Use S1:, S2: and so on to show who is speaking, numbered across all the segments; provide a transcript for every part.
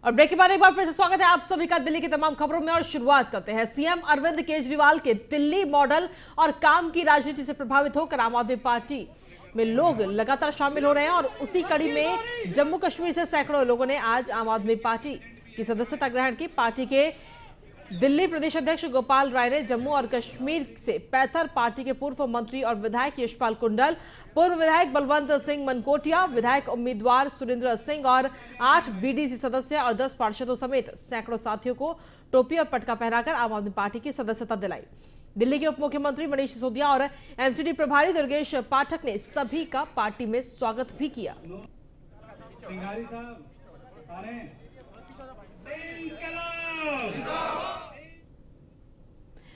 S1: और ब्रेक के बाद एक बार फिर से स्वागत है आप सभी का दिल्ली की तमाम खबरों में। और शुरुआत करते हैं सीएम अरविंद केजरीवाल के दिल्ली मॉडल और काम की राजनीति से प्रभावित होकर आम आदमी पार्टी में लोग लगातार शामिल हो रहे हैं। और उसी कड़ी में जम्मू कश्मीर से सैकड़ों लोगों ने आज आम आदमी पार्टी की सदस्यता ग्रहण की। पार्टी के दिल्ली प्रदेश अध्यक्ष गोपाल राय ने जम्मू और कश्मीर से पैथर, पार्टी के पूर्व मंत्री और विधायक यशपाल कुंडल, पूर्व विधायक बलवंत सिंह मनकोटिया, विधायक उम्मीदवार सुरेंद्र सिंह और 8 बीडीसी सदस्य और 10 पार्षदों समेत सैकड़ों साथियों को टोपी और पटका पहनाकर आम आदमी पार्टी की सदस्यता दिलाई। दिल्ली के उप मुख्यमंत्री मनीष सिसोदिया और एमसीडी प्रभारी दुर्गेश पाठक ने सभी का पार्टी में स्वागत भी किया।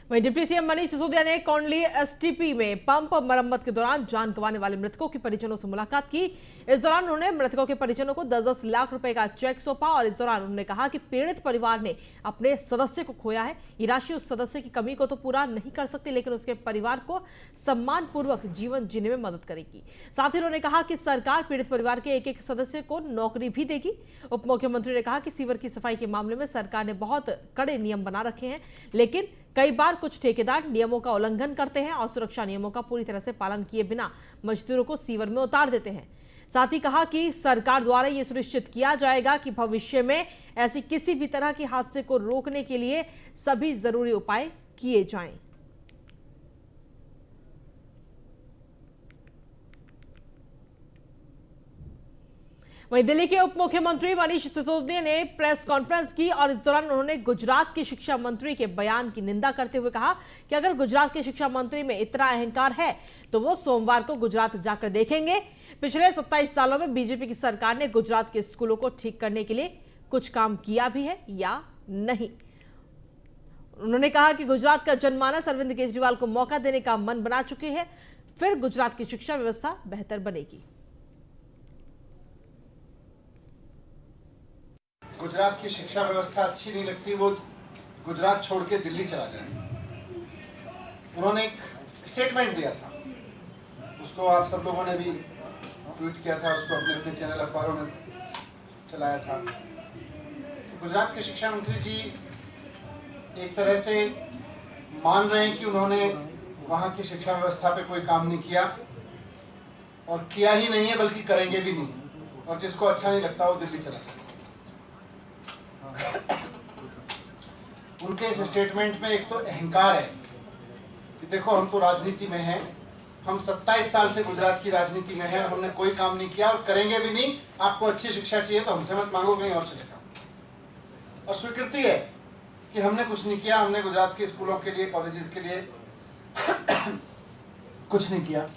S1: वहीं डिप्टी सीएम मनीष सिसोदिया ने कोंडली एसटीपी में पंप मरम्मत के दौरान जान गंवाने वाले मृतकों के परिजनों से मुलाकात की। इस दौरान उन्होंने मृतकों के परिजनों को 10-10 लाख रुपए का चेक सौंपा। और इस दौरान उन्होंने कहा कि पीड़ित परिवार ने अपने सदस्य को खोया है। ये राशि उस सदस्य की कमी को तो पूरा नहीं कर सकती, लेकिन उसके परिवार को सम्मानपूर्वक जीवन जीने में मदद करेगी। साथ ही उन्होंने कहा कि सरकार पीड़ित परिवार के एक सदस्य को नौकरी भी देगी। उप मुख्यमंत्री ने कहा कि सीवर की सफाई के मामले में सरकार ने बहुत कड़े नियम बना रखे हैं, लेकिन कई बार कुछ ठेकेदार नियमों का उल्लंघन करते हैं और सुरक्षा नियमों का पूरी तरह से पालन किए बिना मजदूरों को सीवर में उतार देते हैं। साथ ही कहा कि सरकार द्वारा यह सुनिश्चित किया जाएगा कि भविष्य में ऐसी किसी भी तरह के हादसे को रोकने के लिए सभी जरूरी उपाय किए जाएं। वहीं दिल्ली के उप मुख्यमंत्री मनीष सिसोदिया ने प्रेस कॉन्फ्रेंस की और इस दौरान उन्होंने गुजरात के शिक्षा मंत्री के बयान की निंदा करते हुए कहा कि अगर गुजरात के शिक्षा मंत्री में इतना अहंकार है तो वो सोमवार को गुजरात जाकर देखेंगे। पिछले 27 सालों में बीजेपी की सरकार ने गुजरात के स्कूलों को ठीक करने के लिए कुछ काम किया भी है या नहीं। उन्होंने कहा कि गुजरात का जनमानस अरविंद केजरीवाल को मौका देने का मन बना चुके हैं, फिर गुजरात की शिक्षा व्यवस्था बेहतर बनेगी।
S2: गुजरात की शिक्षा व्यवस्था अच्छी नहीं लगती, वो गुजरात छोड़ के दिल्ली चला जाए। उन्होंने एक स्टेटमेंट दिया था, उसको आप सब लोगों ने भी ट्वीट किया था, उसको अपने अपने चैनल अखबारों में चलाया था। तो गुजरात के शिक्षा मंत्री जी एक तरह से मान रहे हैं कि उन्होंने वहाँ की शिक्षा व्यवस्था पे कोई काम नहीं किया, और किया ही नहीं है बल्कि करेंगे भी नहीं, और जिसको अच्छा नहीं लगता वो दिल्ली चला जाए। उनके इस स्टेटमेंट में एक तो अहंकार है कि देखो हम तो राजनीति में हैं, हम 27 साल से गुजरात की राजनीति में हैं, हमने कोई काम नहीं किया और करेंगे भी नहीं। आपको अच्छी शिक्षा चाहिए तो हमसे मत मांगो, कहीं और चले जाओ। और स्वीकृति है कि हमने कुछ नहीं किया, हमने गुजरात के स्कूलों के लिए, कॉलेजेस के लिए कुछ नहीं किया।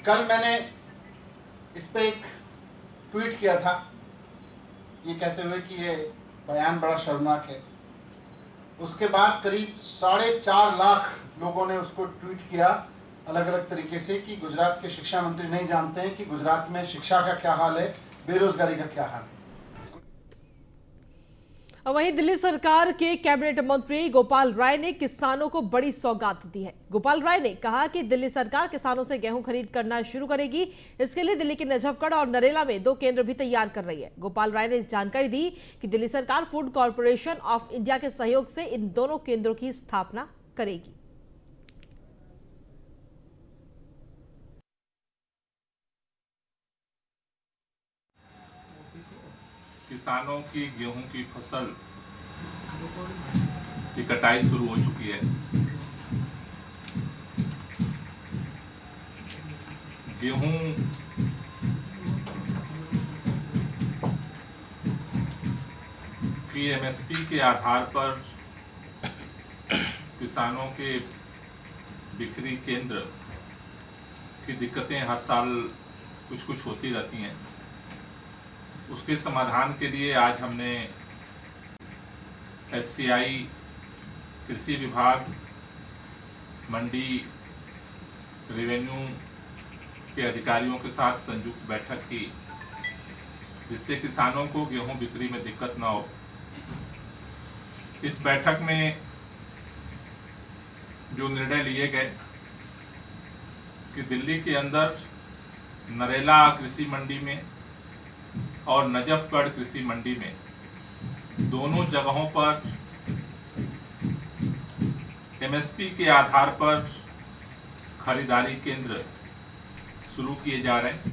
S2: कल मैंने इस पे एक ट्वीट किया था ये कहते हुए कि ये बयान बड़ा शर्मनाक है। उसके बाद करीब 4.5 लाख लोगों ने उसको ट्वीट किया अलग अलग तरीके से कि गुजरात के शिक्षा मंत्री नहीं जानते हैं कि गुजरात में शिक्षा का क्या हाल है, बेरोजगारी का क्या हाल है।
S1: और वहीं दिल्ली सरकार के कैबिनेट मंत्री गोपाल राय ने किसानों को बड़ी सौगात दी है। गोपाल राय ने कहा कि दिल्ली सरकार किसानों से गेहूं खरीद करना शुरू करेगी। इसके लिए दिल्ली के नजफगढ़ और नरेला में 2 केंद्र भी तैयार कर रही है। गोपाल राय ने जानकारी दी कि दिल्ली सरकार फूड कॉर्पोरेशन ऑफ इंडिया के सहयोग से इन दोनों केंद्रों की स्थापना करेगी।
S3: किसानों की गेहूं की फसल की कटाई शुरू हो चुकी है। गेहूं की एमएसपी के आधार पर किसानों के बिक्री केंद्र की दिक्कतें हर साल कुछ होती रहती हैं। उसके समाधान के लिए आज हमने एफसीआई, कृषि विभाग, मंडी, रेवेन्यू के अधिकारियों के साथ संयुक्त बैठक की, जिससे किसानों को गेहूं बिक्री में दिक्कत न हो। इस बैठक में जो निर्णय लिए गए कि दिल्ली के अंदर नरेला कृषि मंडी में और नजफगढ़ कृषि मंडी में दोनों जगहों पर एमएसपी के आधार पर खरीदारी केंद्र शुरू किए जा रहे हैं।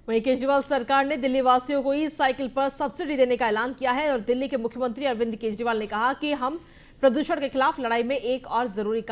S1: वहीं केजरीवाल सरकार ने दिल्ली वासियों को ई साइकिल पर सब्सिडी देने का ऐलान किया है और दिल्ली के मुख्यमंत्री अरविंद केजरीवाल ने कहा कि हम प्रदूषण के खिलाफ लड़ाई में एक और जरूरी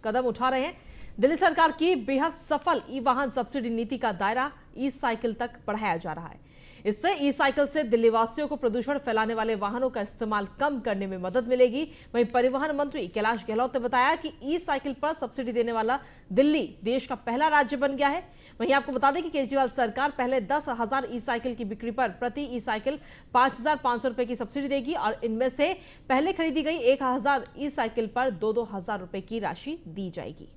S1: कदम उठा रहे हैं। दिल्ली सरकार की बेहद सफल ई वाहन सब्सिडी नीति का दायरा ई साइकिल तक बढ़ाया जा रहा है। इससे ई साइकिल से दिल्ली वासियों को प्रदूषण फैलाने वाले वाहनों का इस्तेमाल कम करने में मदद मिलेगी। वहीं परिवहन मंत्री कैलाश गहलोत ने बताया कि ई साइकिल पर सब्सिडी देने वाला दिल्ली देश का पहला राज्य बन गया है। वहीं आपको बता दें कि केजरीवाल सरकार पहले 10,000 ई साइकिल की बिक्री पर प्रति ई साइकिल 5,500 रुपए की सब्सिडी देगी और इनमें से पहले खरीदी गई 1,000 ई साइकिल पर 2,000 रुपए की राशि दी जाएगी।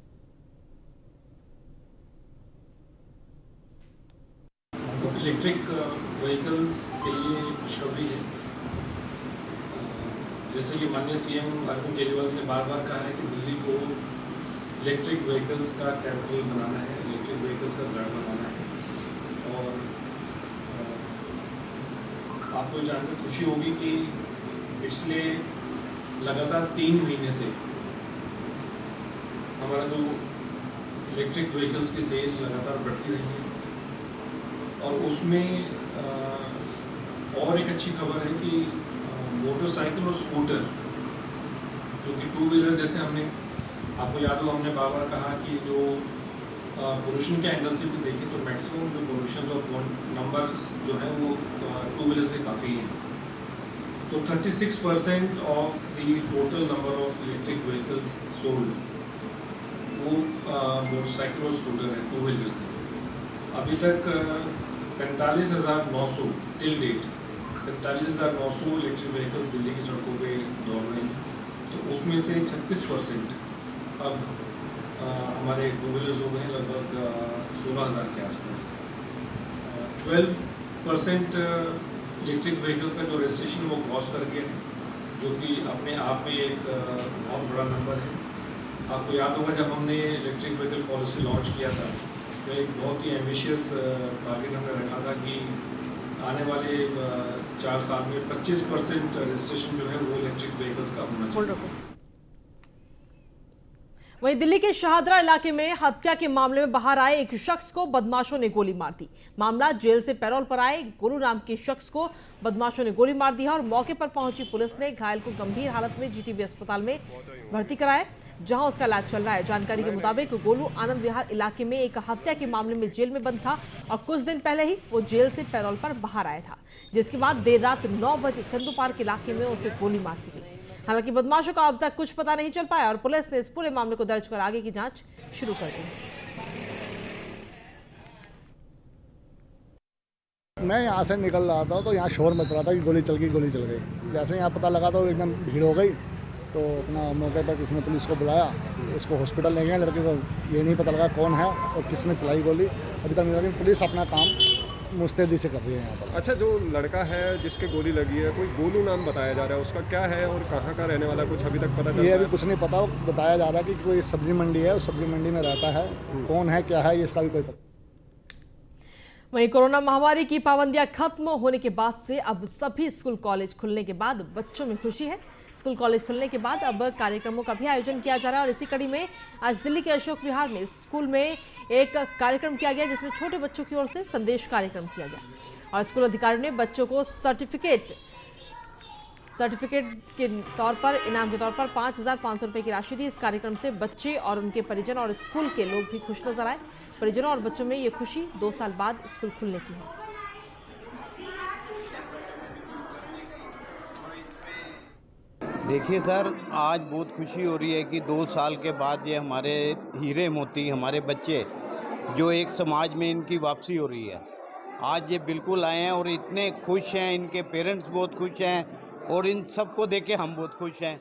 S4: इलेक्ट्रिक व्हीकल्स के लिए खुशखबरी है। जैसे कि माननीय सीएम अरविंद केजरीवाल ने बार बार कहा है कि दिल्ली को इलेक्ट्रिक व्हीकल्स का कैपिटल बनाना है, इलेक्ट्रिक व्हीकल्स का गढ़ बनाना है। और आपको जानकर खुशी होगी कि पिछले लगातार 3 महीने से हमारा जो इलेक्ट्रिक व्हीकल्स की सेल लगातार बढ़ती रही है और उसमें और एक अच्छी खबर है कि मोटरसाइकिल और स्कूटर जो कि 2 व्हीलर जैसे हमने आपको याद हो हमने बार बार कहा कि जो पोल्यूशन के एंगल से भी देखें तो मैक्सिमम जो पोल्यूशन और नंबर जो है वो 2 व्हीलर से काफ़ी है। तो 36% of the total number of electric vehicles sold वो मोटरसाइकिल और स्कूटर है 2 व्हीलर से। अभी तक 45,900 till date 45,900 electric vehicles Delhi की सड़कों पे दौड़ रहे हैं। तो उसमें से 36% अब हमारे 2 व्हीलर्स हो गए हैं लगभग 16,000 के आसपास। 12% इलेक्ट्रिक व्हीकल्स का जो रजिस्ट्रेशन वो क्रॉस कर गया है जो कि अपने आप में एक बहुत बड़ा नंबर है। आपको याद होगा जब हमने इलेक्ट्रिक व्हीकल पॉलिसी लॉन्च किया था तो एक बहुत ही एम्बिशियस टारगेट हमने रखा था कि आने वाले 4 साल में 25% रजिस्ट्रेशन जो है वो इलेक्ट्रिक व्हीकल्स का होना चाहिए।
S1: वहीं दिल्ली के शाहदरा इलाके में हत्या के मामले में बाहर आए एक शख्स को बदमाशों ने गोली मार दी। मामला जेल से पैरोल पर आए गुरु नाम के शख्स को बदमाशों ने गोली मार दी है और मौके पर पहुंची पुलिस ने घायल को गंभीर हालत में जीटीबी अस्पताल में भर्ती कराया जहां उसका इलाज चल रहा है। जानकारी के मुताबिक गोलू आनंद विहार इलाके में एक हत्या के मामले में जेल में बंद था और कुछ दिन पहले ही वो जेल से पैरोल पर बाहर आया था, जिसके बाद देर रात 9 बजे चंदू पार्क इलाके में उसे गोली मार दी गई। हालांकि बदमाशों का अब तक कुछ पता नहीं चल पाया और पुलिस ने इस पूरे मामले को दर्ज कर आगे की जांच शुरू कर दी।
S5: मैं यहाँ से निकल रहा था तो यहाँ शोर मच रहा था कि गोली चल गई। जैसे यहाँ पता लगा तो एकदम भीड़ हो गई तो अपना मौके पर किसी ने पुलिस को बुलाया, उसको हॉस्पिटल ले गए। लड़के को ये नहीं पता लगा कौन है और किसने चलाई गोली। अभी तक पुलिस अपना काम मुस्तैदी से कर रही है यहाँ पर।
S6: अच्छा, जो लड़का है जिसके गोली लगी है कोई गोलू नाम बताया जा रहा है, उसका क्या है और कहाँ का रहने वाला कुछ अभी तक पता चला?
S5: ये अभी कुछ नहीं पता। बताया जा रहा है कि कोई सब्जी मंडी है, उस सब्जी मंडी में रहता है। कौन है क्या है इसका भी कोई पता।
S1: वहीं कोरोना महामारी की पाबंदियां खत्म होने के बाद से अब सभी स्कूल कॉलेज खुलने के बाद बच्चों में खुशी है। स्कूल कॉलेज खुलने के बाद अब कार्यक्रमों का भी आयोजन किया जा रहा है और इसी कड़ी में आज दिल्ली के अशोक विहार में स्कूल में एक कार्यक्रम किया गया जिसमें छोटे बच्चों की ओर से संदेश कार्यक्रम किया गया और स्कूल अधिकारियों ने बच्चों को सर्टिफिकेट के तौर पर इनाम के तौर पर 5,500 रुपए की राशि दी। इस कार्यक्रम से बच्चे और उनके परिजन और स्कूल के लोग भी खुश नजर आए। परिजनों और बच्चों में ये खुशी 2 साल बाद स्कूल खुलने की है।
S7: देखिए सर, आज बहुत खुशी हो रही है कि 2 साल के बाद ये हमारे हीरे मोती हमारे बच्चे जो एक समाज में इनकी वापसी हो रही है, आज ये बिल्कुल आए हैं और इतने खुश हैं। इनके पेरेंट्स बहुत खुश हैं और इन सबको देख के हम बहुत खुश हैं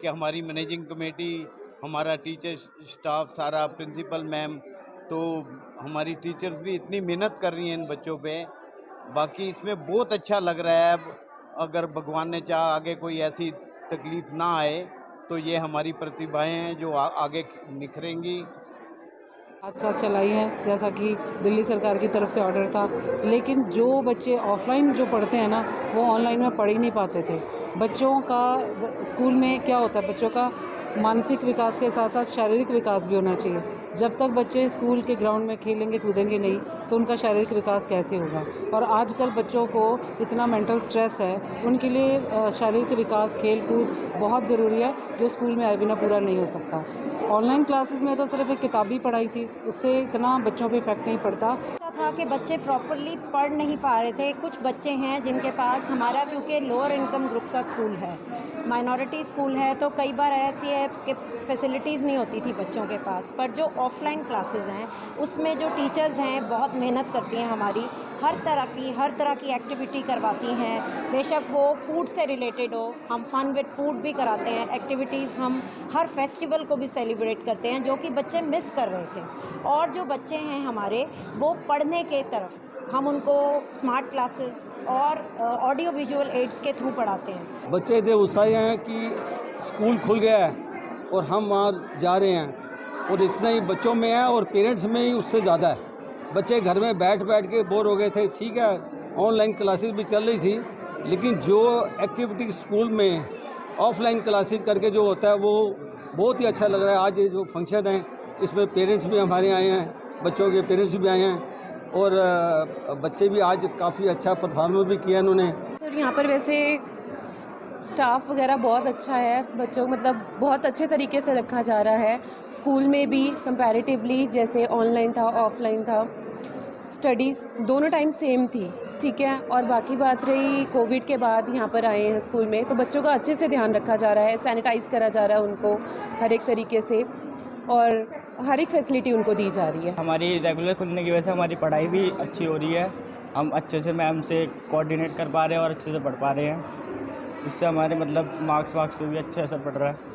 S7: कि हमारी मैनेजिंग कमेटी, हमारा टीचर स्टाफ सारा, प्रिंसिपल मैम, तो हमारी टीचर्स भी इतनी मेहनत कर रही हैं इन बच्चों पे। बाकी इसमें बहुत अच्छा लग रहा है। अगर भगवान ने चाहा आगे कोई ऐसी तकलीफ ना आए तो ये हमारी प्रतिभाएं हैं जो आगे निखरेंगी।
S8: साथ साथ चलाई है, जैसा कि दिल्ली सरकार की तरफ से ऑर्डर था। लेकिन जो बच्चे ऑफलाइन जो पढ़ते हैं ना, वो ऑनलाइन में पढ़ ही नहीं पाते थे। बच्चों का स्कूल में क्या होता है, बच्चों का मानसिक विकास के साथ साथ शारीरिक विकास भी होना चाहिए। जब तक बच्चे स्कूल के ग्राउंड में खेलेंगे कूदेंगे नहीं, तो उनका शारीरिक विकास कैसे होगा। और आजकल बच्चों को इतना मेंटल स्ट्रेस है, उनके लिए शारीरिक विकास, खेल कूद बहुत ज़रूरी है, जो स्कूल में आए बिना पूरा नहीं हो सकता। ऑनलाइन क्लासेस में तो सिर्फ एक किताबी पढ़ाई थी, उससे इतना बच्चों पे इफेक्ट नहीं पड़ता।
S9: ऐसा था कि बच्चे प्रॉपरली पढ़ नहीं पा रहे थे। कुछ बच्चे हैं जिनके पास, हमारा क्योंकि लोअर इनकम ग्रुप का स्कूल है, माइनॉरिटी स्कूल है, तो कई बार ऐसी है कि फैसिलिटीज़ नहीं होती थी बच्चों के पास। पर जो ऑफलाइन क्लासेस हैं उसमें जो टीचर्स हैं बहुत मेहनत करती हैं हमारी, हर तरह की एक्टिविटी करवाती हैं। बेशक वो फूड से रिलेटेड हो, हम फन विद फूड भी कराते हैं, एक्टिविटीज़ हम हर फेस्टिवल को भी सेलिब्रेट करते हैं, जो कि बच्चे मिस कर रहे थे। और जो बच्चे हैं हमारे, वो पढ़ने के तरफ हम उनको स्मार्ट क्लासेस और ऑडियो विजुअल एड्स के थ्रू पढ़ाते हैं।
S10: बच्चे इतने उत्साही हैं कि स्कूल खुल गया है और हम वहाँ जा रहे हैं, और इतना ही बच्चों में है और पेरेंट्स में ही उससे ज़्यादा है। बच्चे घर में बैठ के बोर हो गए थे। ठीक है, ऑनलाइन क्लासेस भी चल रही थी, लेकिन जो एक्टिविटी स्कूल में ऑफलाइन क्लासेस करके जो होता है वो बहुत ही अच्छा लग रहा है। आज ये जो फंक्शन है इसमें पेरेंट्स भी हमारे आए हैं, बच्चों के पेरेंट्स भी आए हैं, और बच्चे भी आज काफ़ी अच्छा परफॉर्मेंस भी किया इन्होंने।
S8: सर यहाँ पर वैसे स्टाफ वगैरह बहुत अच्छा है, बच्चों को मतलब बहुत अच्छे तरीके से रखा जा रहा है। स्कूल में भी कंपैरेटिवली जैसे ऑनलाइन था ऑफलाइन था, स्टडीज़ दोनों टाइम सेम थी, ठीक है। और बाकी बात रही कोविड के बाद यहाँ पर आए हैं स्कूल में, तो बच्चों का अच्छे से ध्यान रखा जा रहा है, सैनिटाइज़ करा जा रहा है उनको हर एक तरीके से, और हर एक फैसिलिटी उनको दी जा रही है।
S11: हमारी रेगुलर खुलने की वजह से हमारी पढ़ाई भी अच्छी हो रही है। हम अच्छे से मैम से कोऑर्डिनेट कर पा रहे हैं और अच्छे से पढ़ पा रहे हैं। इससे हमारे मतलब मार्क्स पे भी अच्छा असर पड़ रहा है।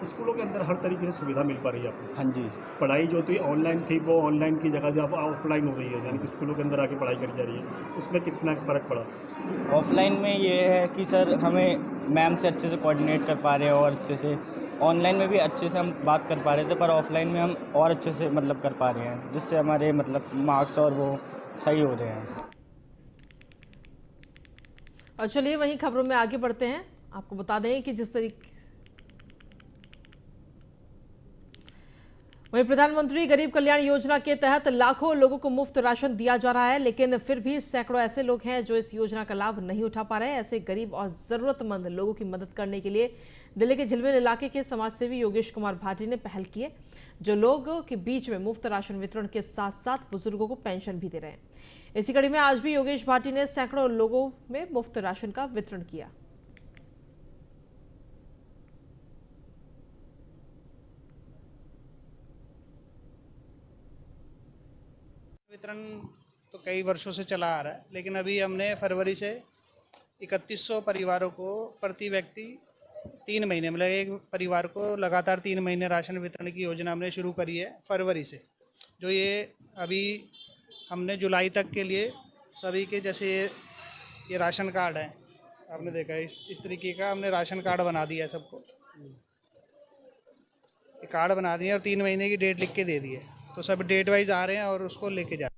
S12: स्कूलों के अंदर हर तरीके से सुविधा मिल पा रही है आपको।
S11: हाँ जी।
S12: पढ़ाई जो थी ऑनलाइन थी, वो ऑनलाइन की जगह जब ऑफलाइन हो रही है, यानी कि स्कूलों के अंदर आके पढ़ाई करी जा रही है, उसमें कितना फ़र्क पड़ा?
S11: ऑफलाइन में ये है कि सर हमें मैम से अच्छे से कोऑर्डिनेट कर पा रहे हैं, और अच्छे से ऑनलाइन में भी अच्छे से हम बात कर पा रहे थे, पर ऑफलाइन में हम और अच्छे से मतलब कर पा रहे हैं, जिससे हमारे मतलब मार्क्स और वो सही हो रहे हैं।
S1: और चलिए वहीं खबरों में आगे बढ़ते हैं। आपको बता दें कि जिस तरीके वहीं प्रधानमंत्री गरीब कल्याण योजना के तहत लाखों लोगों को मुफ्त राशन दिया जा रहा है, लेकिन फिर भी सैकड़ों ऐसे लोग हैं जो इस योजना का लाभ नहीं उठा पा रहे हैं। ऐसे गरीब और जरूरतमंद लोगों की मदद करने के लिए दिल्ली के झिलमिल इलाके के समाजसेवी योगेश कुमार भाटी ने पहल की है, जो लोगों के बीच में मुफ्त राशन वितरण के साथ साथ बुजुर्गों को पेंशन भी दे रहे हैं। इसी कड़ी में आज भी योगेश भाटी ने सैकड़ों लोगों में मुफ्त राशन का वितरण किया।
S13: वितरण तो कई वर्षों से चला आ रहा है, लेकिन अभी हमने फरवरी से 3100 परिवारों को प्रति व्यक्ति 3 महीने, मतलब एक परिवार को लगातार 3 महीने राशन वितरण की योजना हमने शुरू करी है फरवरी से। जो ये अभी हमने जुलाई तक के लिए सभी के, जैसे ये राशन कार्ड है, आपने देखा है इस तरीके का हमने राशन कार्ड बना दिया है सबको, ये कार्ड बना दिए और 3 महीने की डेट लिख के दे दी है, तो सब डेट वाइज आ रहे हैं और उसको लेके जा रहे हैं।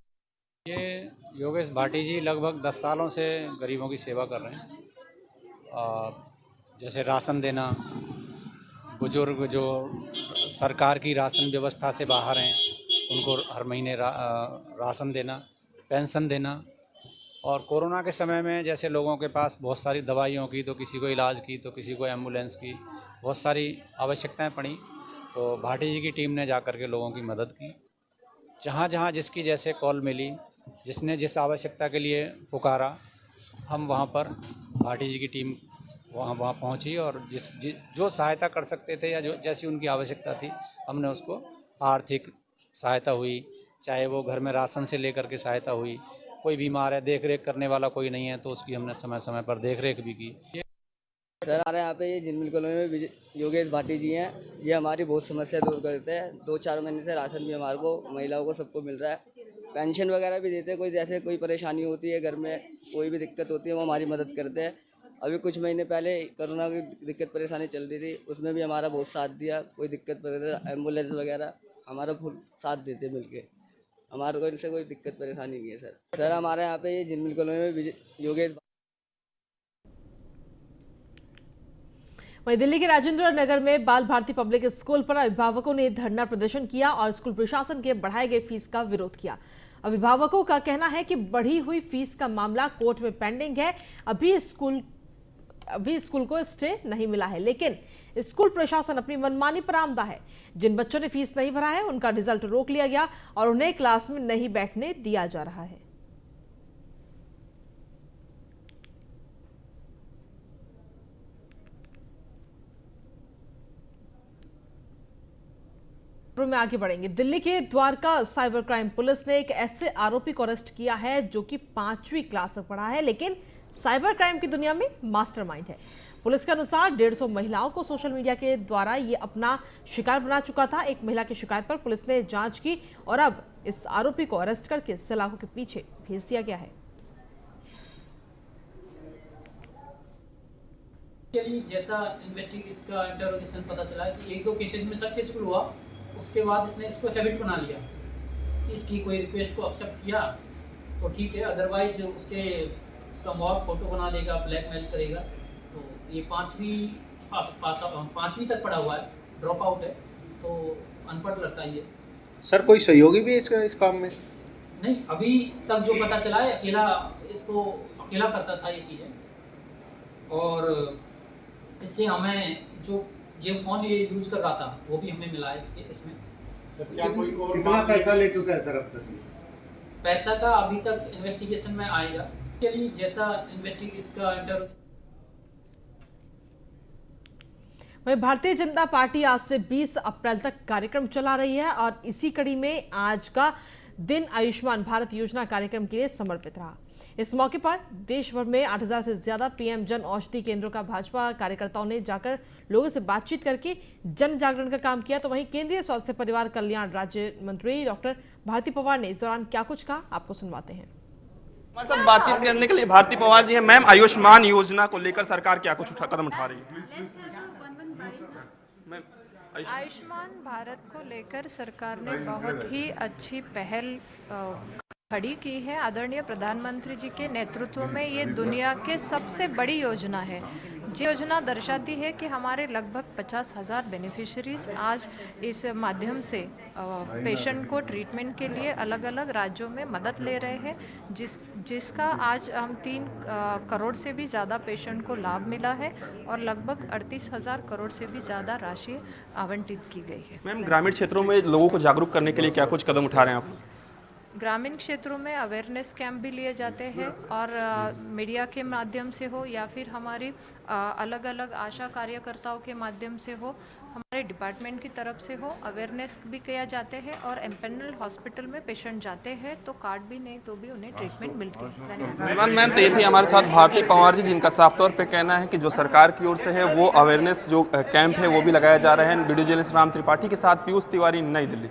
S14: ये योगेश भाटी जी लगभग 10 सालों से गरीबों की सेवा कर रहे हैं। जैसे राशन देना, बुजुर्ग जो सरकार की राशन व्यवस्था से बाहर हैं उनको हर महीने राशन देना, पेंशन देना, और कोरोना के समय में जैसे लोगों के पास बहुत सारी दवाइयों की, तो किसी को इलाज की, तो किसी को एम्बुलेंस की बहुत सारी आवश्यकताएं पड़ी, तो भाटी जी की टीम ने जाकर के लोगों की मदद की। जहाँ जहाँ जिसकी जैसे कॉल मिली, जिसने जिस आवश्यकता के लिए पुकारा, हम वहाँ पर भाटी जी की टीम वहाँ पहुँची, और जो सहायता कर सकते थे या जो जैसी उनकी आवश्यकता थी, हमने उसको आर्थिक सहायता हुई, चाहे वो घर में राशन से लेकर के सहायता हुई, कोई बीमार है देख रेख करने वाला कोई नहीं है तो उसकी हमने समय समय पर देख रेख भी की।
S15: सर हमारे यहाँ पे ये झिलमिल कॉलोनी में योगेश भाटी जी हैं, ये हमारी बहुत समस्या दूर करते हैं। 2-4 महीने से राशन भी हमारे को, महिलाओं को, सबको मिल रहा है, पेंशन वगैरह भी देते हैं। कोई जैसे कोई परेशानी होती है घर में, कोई भी दिक्कत होती है, वो हमारी मदद करते हैं। अभी कुछ महीने पहले कोरोना की दिक्कत परेशानी चल रही थी, उसमें भी हमारा बहुत साथ दिया। कोई दिक्कत पड़े, एम्बुलेंस वगैरह हमारा फुल साथ देते मिलके। हमारे को इनसे कोई दिक्कत परेशानी नहीं है सर। सर हमारे यहाँ पे ये जिनमिल कॉलोनी में योगेश।
S1: वहीं दिल्ली के राजेंद्र नगर में बाल भारती पब्लिक स्कूल पर अभिभावकों ने धरना प्रदर्शन किया और स्कूल प्रशासन के बढ़ाए गए फीस का विरोध किया। अभिभावकों का कहना है कि बढ़ी हुई फीस का मामला कोर्ट में पेंडिंग है। अभी स्कूल को स्टे नहीं मिला है, लेकिन स्कूल प्रशासन अपनी मनमानी पर आमदा है। जिन बच्चों ने फीस नहीं भरा है उनका रिजल्ट रोक लिया गया और उन्हें क्लास में नहीं बैठने दिया जा रहा है। में आगे बढ़ेंगे। दिल्ली के द्वारका साइबर क्राइम पुलिस ने एक ऐसे आरोपी को अरेस्ट किया है जो कि 5वीं क्लास तक पढ़ा है, लेकिन साइबर क्राइम की दुनिया में मास्टरमाइंड है। पुलिस के अनुसार 150 महिलाओं को सोशल मीडिया के द्वारा ये अपना शिकार बना चुका था। एक महिला की शिकायत पर पुलिस ने जांच की और अब इस आरोपी को अरेस्ट करके सलाखों के पीछे भेज दिया गया है।
S16: जैसा इन्वेस्टिगेशन का इंटरोगेशन पता चला कि 1-2 केसेस में सक्सेसफुल हुआ, उसके बाद इसने इसको हैबिट बना लिया कि इसकी कोई रिक्वेस्ट को एक्सेप्ट किया तो ठीक है, अदरवाइज उसका मॉब फोटो बना देगा, ब्लैकमेल करेगा। तो ये 5वीं तक पढ़ा हुआ है, ड्रॉप आउट है, तो अनपढ़ लड़का ये।
S17: सर कोई सहयोगी भी है इसका इस काम में?
S16: नहीं, अभी तक जो पता चला है अकेला करता था ये चीज़ें। और इससे हमें जो फोन ये यूज कर रहा था वो भी हमें मिला है इसमें।
S17: सर क्या कोई और कितना पैसा ले चुका है सर अब तक?
S16: पैसा का अभी तक इन्वेस्टिगेशन में आएगा। चलिए जैसा इन्वेस्टिगेशन का इंटरोगेशन।
S1: वहीं भारतीय जनता पार्टी आज से 20 अप्रैल तक कार्यक्रम चला रही है और इसी कड़ी में आज का दिन आयुष्मान भारत योजना कार्यक्रम के लिए समर्पित रहा। इस मौके पर देश भर में 8000 से ज्यादा पीएम जन औषधि केंद्रों का भाजपा कार्यकर्ताओं ने जाकर लोगों से बातचीत करके जन जागरण का काम किया। तो वहीं केंद्रीय स्वास्थ्य परिवार कल्याण राज्य मंत्री डॉक्टर भारती पवार ने इस दौरान क्या कुछ कहा, आपको सुनवाते हैं।
S18: हमारे साथ बातचीत करने के लिए भारती पवार जी हैं। मैम, आयुष्मान योजना को लेकर सरकार क्या कुछ कदम उठा रही है?
S19: आयुष्मान भारत को लेकर सरकार ने बहुत ही अच्छी पहल खड़ी की है। आदरणीय प्रधानमंत्री जी के नेतृत्व में ये दुनिया के सबसे बड़ी योजना है। ये योजना दर्शाती है कि हमारे लगभग 50,000 बेनिफिशरीज आज इस माध्यम से पेशेंट को ट्रीटमेंट के लिए अलग अलग राज्यों में मदद ले रहे हैं, जिसका आज हम 3 करोड़ से भी ज़्यादा पेशेंट को लाभ मिला है और लगभग 38,000 करोड़ से भी ज़्यादा राशि आवंटित की गई है।
S18: मैम, ग्रामीण क्षेत्रों में लोगों को जागरूक करने के लिए क्या कुछ कदम उठा रहे हैं आप?
S19: ग्रामीण क्षेत्रों में अवेयरनेस कैंप भी लिए जाते हैं और मीडिया के माध्यम से हो या फिर हमारी अलग अलग आशा कार्यकर्ताओं के माध्यम से हो, हमारे डिपार्टमेंट की तरफ से हो, अवेयरनेस भी किया जाते हैं। और एम्पेनल हॉस्पिटल में पेशेंट जाते हैं तो कार्ड भी नहीं तो भी उन्हें ट्रीटमेंट मिलती है। धन्यवाद।
S18: मैम, तो ये थी हमारे साथ भारती पवार जी, जिनका साफ तौर पे कहना है कि जो सरकार की ओर से है वो अवेयरनेस जो कैंप है वो भी लगाया जा रहा है। वीडियो जर्नलिस्ट राम त्रिपाठी के साथ पीयूष तिवारी, नई दिल्ली।